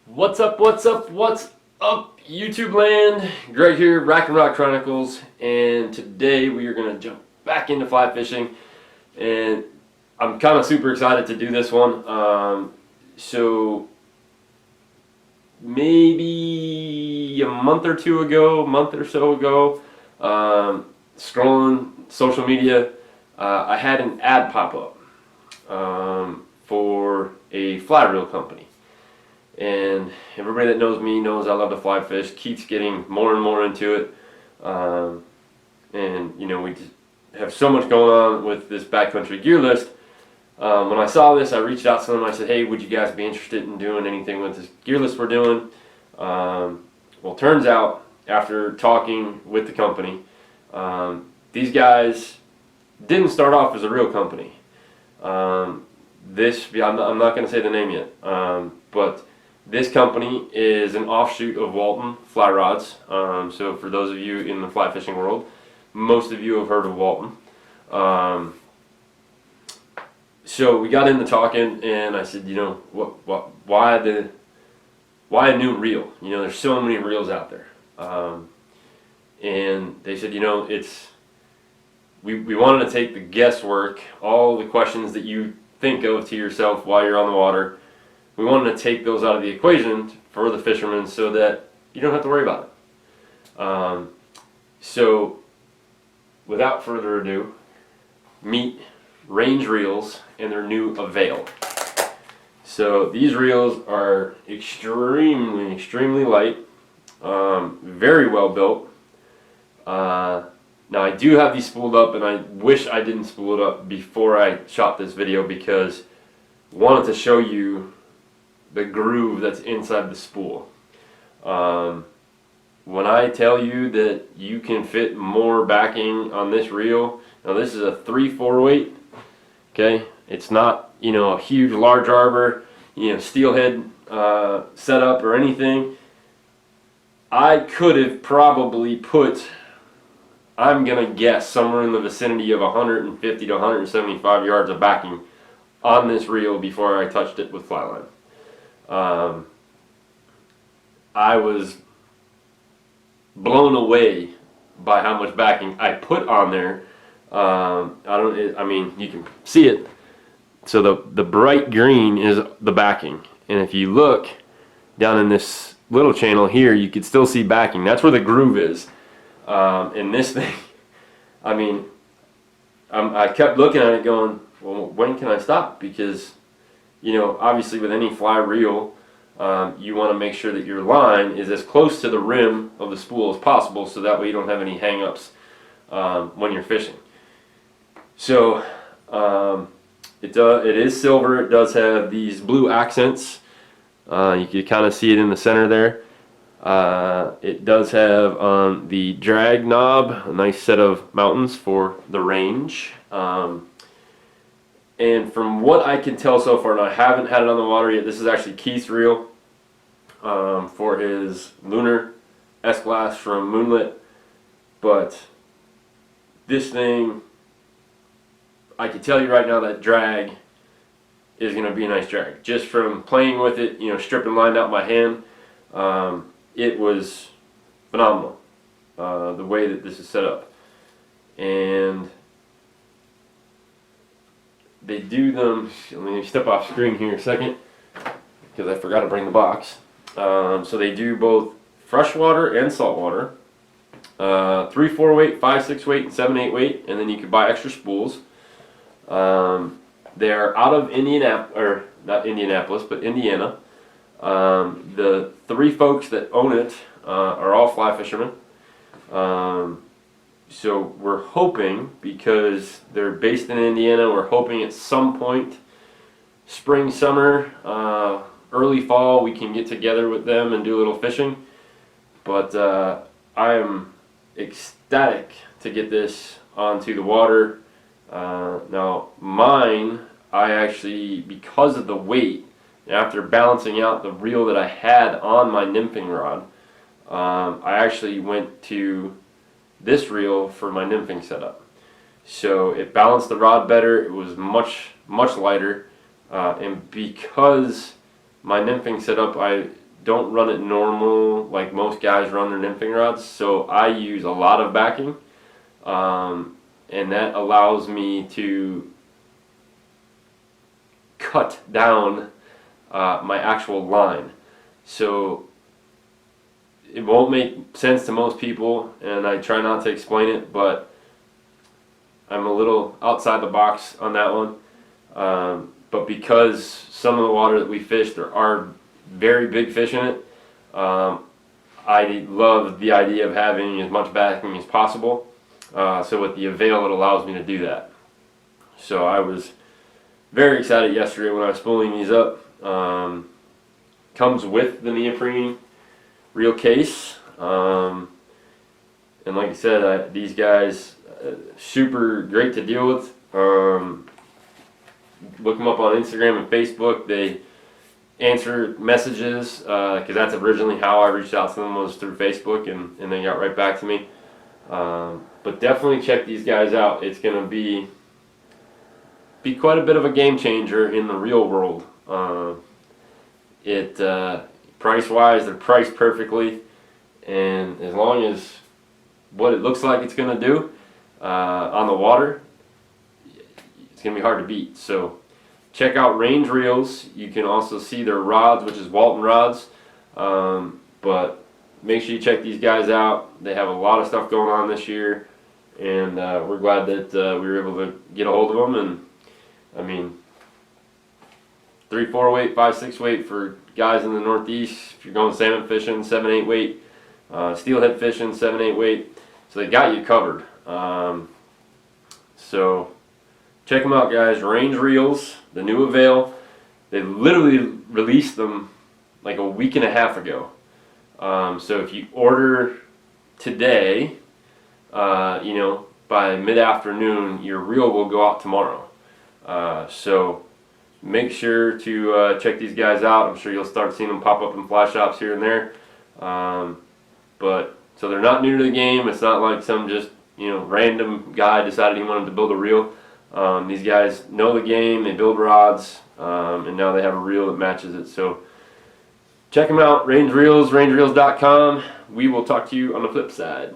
What's up, YouTube land? Greg here, Rack and Rock Chronicles, and today we are going to jump back into fly fishing, and I'm kind of super excited to do this one. So maybe a month or so ago, scrolling social media, I had an ad pop up for a fly reel company. And everybody that knows me knows I love to fly fish, keeps getting more and more into it. And you know, we just have so much going on with this backcountry gear list. When I saw this, I reached out to them. I said, hey, would you guys be interested in doing anything with this gear list we're doing? Well, turns out, after talking with the company, these guys didn't start off as a real company. I'm not going to say the name yet, but this company is an offshoot of Walton Fly Rods. So for those of you in the fly fishing world, most of you have heard of Walton. So we got into talking, and I said, you know, why a new reel? You know, there's so many reels out there. And they said, you know, we wanted to take the guesswork, all the questions that you think of to yourself while you're on the water. We wanted to take those out of the equation for the fishermen so that you don't have to worry about it. So without further ado, meet Range Reels and their new Avail. So these reels are extremely light, very well built. Now I do have these spooled up, and I wish I didn't spool it up before I shot this video, because I wanted to show you the groove that's inside the spool. When I tell you that you can fit more backing on this reel, now this is a 3/4 weight, okay? It's not, you know, a huge large arbor, you know, steelhead setup or anything. I could have probably put, I'm gonna guess, somewhere in the vicinity of 150 to 175 yards of backing on this reel before I touched it with fly line. I was blown away by how much backing I put on there. I mean, you can see it. So the bright green is the backing, and if you look down in this little channel here, you can still see backing. That's where the groove is. And this thing, I mean, I kept looking at it going, well, when can I stop? Because, you know, obviously with any fly reel, you want to make sure that your line is as close to the rim of the spool as possible, so that way you don't have any hang-ups when you're fishing. So it is silver. It does have these blue accents. You can kind of see it in the center there. It does have on the drag knob a nice set of mountains for the range. And from what I can tell so far, and I haven't had it on the water yet, this is actually Keith's reel for his Lunar S-Glass from Moonlit. But this thing, I can tell you right now that drag is going to be a nice drag. Just from playing with it, you know, stripping line out my hand, it was phenomenal, the way that this is set up. And they do them, let me step off screen here a second, because I forgot to bring the box. So they do both freshwater and saltwater, 3/4 weight, 5/6 weight, and 7/8 weight, and then you can buy extra spools. They're out of Indiana, but Indiana. The three folks that own it are all fly fishermen. So we're hoping, because they're based in Indiana, we're hoping at some point, spring, summer, early fall, we can get together with them and do a little fishing. But I am ecstatic to get this onto the water. Now mine, I actually, because of the weight, after balancing out the reel that I had on my nymphing rod, I actually went to this reel for my nymphing setup. So it balanced the rod better, it was much lighter, and because my nymphing setup, I don't run it normal like most guys run their nymphing rods, so I use a lot of backing, and that allows me to cut down my actual line. So it won't make sense to most people, and I try not to explain it, but I'm a little outside the box on that one. But because some of the water that we fish, there are very big fish in it, I love the idea of having as much backing as possible. So with the Avail, it allows me to do that. So I was very excited yesterday when I was spooling these up. Comes with the neoprene reel case, and like I said, these guys super great to deal with. Look them up on Instagram and Facebook. They answer messages, because that's originally how I reached out to them, was through Facebook, and they got right back to me. But definitely check these guys out. It's going to be quite a bit of a game changer in the real world. Price-wise, they're priced perfectly, and as long as what it looks like it's going to do on the water, it's going to be hard to beat. So check out Range Reels. You can also see their rods, which is Walton rods, but make sure you check these guys out. They have a lot of stuff going on this year, and we're glad that we were able to get a hold of them. And I mean, 3-4 weight, 5-6 weight for guys in the Northeast. If you're going salmon fishing, 7-8 weight. Steelhead fishing, 7-8 weight. So they got you covered. So check them out, guys. Range Reels, the new Avail. They literally released them like a week and a half ago. So if you order today, by mid-afternoon, your reel will go out tomorrow. So make sure to check these guys out. I'm sure you'll start seeing them pop up in fly shops here and there. So they're not new to the game. It's not like some just random guy decided he wanted to build a reel. These guys know the game. They build rods, and now they have a reel that matches it. So check them out. Range Reels, rangereels.com. We will talk to you on the flip side.